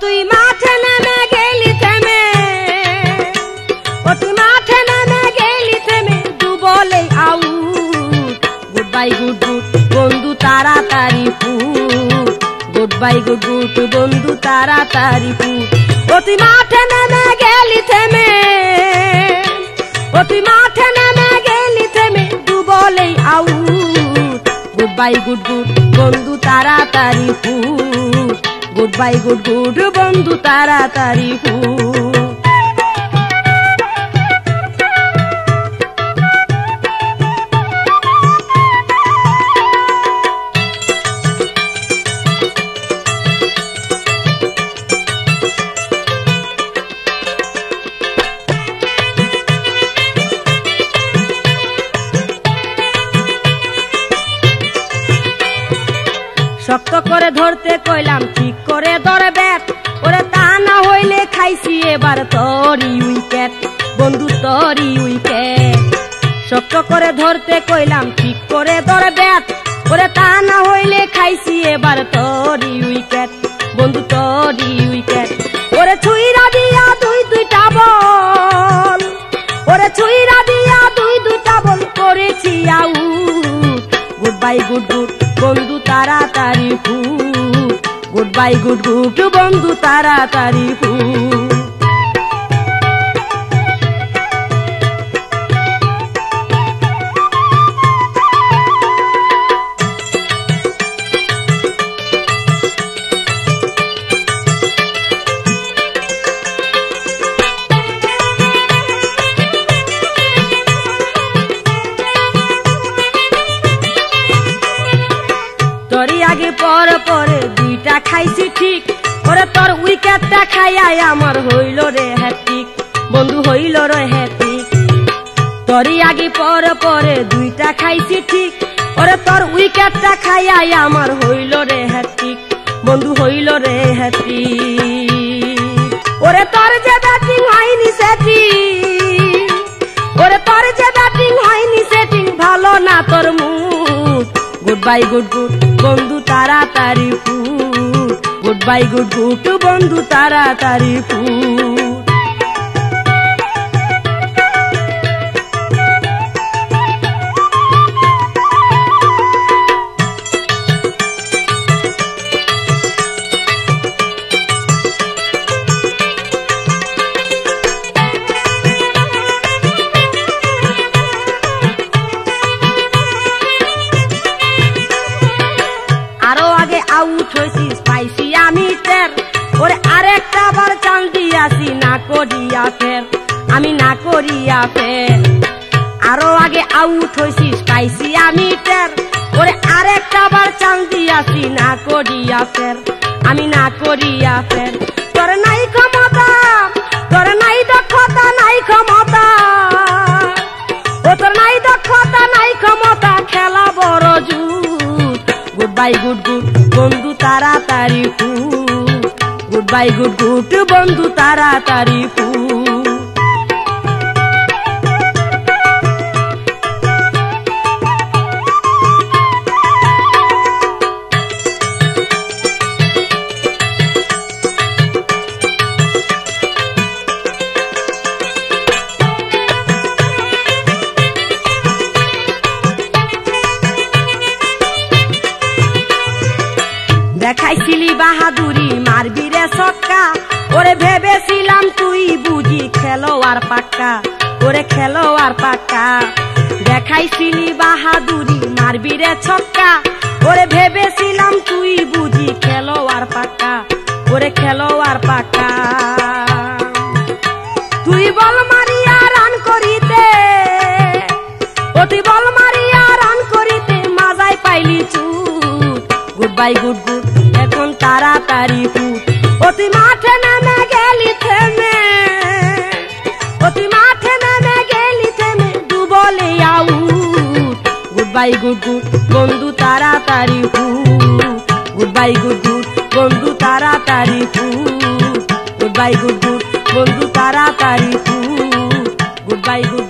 তুই মাঠে নেমে গেলি থেমে, ও তুই মাঠে নেমে গেলি থেমে, দু বলে out. Good bye good good বন্ধু তাড়াতাড়ি ফুট, গুড বাই গুড গুড বন্ধু তাড়াতাড়ি ফুট। ও তুই মাঠে নেমে গেলি থেমে, ও তুই মাঠে নেমে গেলি থেমে, দু বলে out. Good bye good good বন্ধু তাড়াতাড়ি ফুট, গুড বাই গুড গুড বন্ধু তাড়াতাড়ি ফুট। শক্ত করে ধরতে কইলাম ঠিক করে ধরে ব্যাট, ওরে তা না হইলে খাইছি এবার তোরই উইকেট, বন্ধু তোরই উইকেট। শক্ত করে ধরতে কইলাম ঠিক করে ধরে ব্যাট, ওরে তা না হইলে খাইছি এবার তোরই উইকেট, বন্ধু তোরই উইকেট। ওরে ছুইরা দিয়া দুই দুইটা বল, ওরে ছুইরা দিয়া দুই দুইটা বল করেছি out. Good bye good good বন্ধু তাড়াতাড়ি ফুট, গুড বাই গুড গুড বন্ধু তাড়াতাড়ি ফুট। তোরই আগে পর পরে দুইটা খাইছি ঠিক, ওরে তোর উইকেটটা খাইয়াই আমার হইল রে হ্যাট্রিক, বন্ধু হইল রে হ্যাট্রিক। তোরই আগে পর পরে দুইটা খাইছি ঠিক, ওরে তোর উইকেটটা খাইয়াই আমার হইল রে হ্যাট্রিক, বন্ধু হইল রে হ্যাট্রিক। ওরে তোর যে ব্যাটিং হয়নি সেটিং, ওরে তোর যে ব্যাটিং হয়নি সেটিং, ভালো না তোর mood. Good bye good good বন্ধু তাড়াতাড়ি ফুট, গুড বাই গুড গুড বন্ধু তাড়াতাড়ি ফুট। আরো আগে আউট হয়েছিস পাইছি আমি টের, ওরে আরেকটা বার চান্স দিয়াছি না করিয়া ফের, আমি না করিয়া ফের। আরো আগে আউট হয়েছিস পাইছি আমি টের, ওরে আরেকটা বার চান্স দিয়াছি না করিয়া ফের, আমি না করিয়া ফের। তোর নাই ক্ষমতা, তোর নাই দক্ষতা, নাই ক্ষমতা, ও তোর নাই দক্ষতা নাই ক্ষমতা, খেলা বড় জুত। গুড বাই গুড গুড বন্ধু তাড়াতাড়ি ফুট, গুড বাই গুড গুড বন্ধু তাড়াতাড়ি ফুট। দেখাইছিলি বাহাদুরি মারবি রে ছক্কা, ওরে ভেবেছিলাম তুই বুঝি খেলোয়াড় পাক্কা, ওরে খেলোয়াড় পাক্কা। দেখাইছিলি বাহাদুরি মারবি রে ছক্কা, ওরে ভেবেছিলাম তুই বুঝি খেলোয়াড় পাক্কা, ওরে খেলোয়াড় পাক্কা। তুই বল মারিয়া রান করিতে, ও তুই বল মারিয়া রান করিতে, মাজায় পাইলি চুট। গুড বাই গুড গুড এখন তাড়াতাড়ি ফুট, ও তুই মাঠে নেমে গেলি থেমে, ও তুই মাঠে নেমে গেলি থেমে, দু বলে out. Good bye good good বন্ধু তাড়াতাড়ি ফুট, গুড বাই গুড গুড বন্ধু তাড়াতাড়ি ফুট, গুড বাই গুড গুড বন্ধু তাড়াতাড়ি ফুট, গুড বাই গুড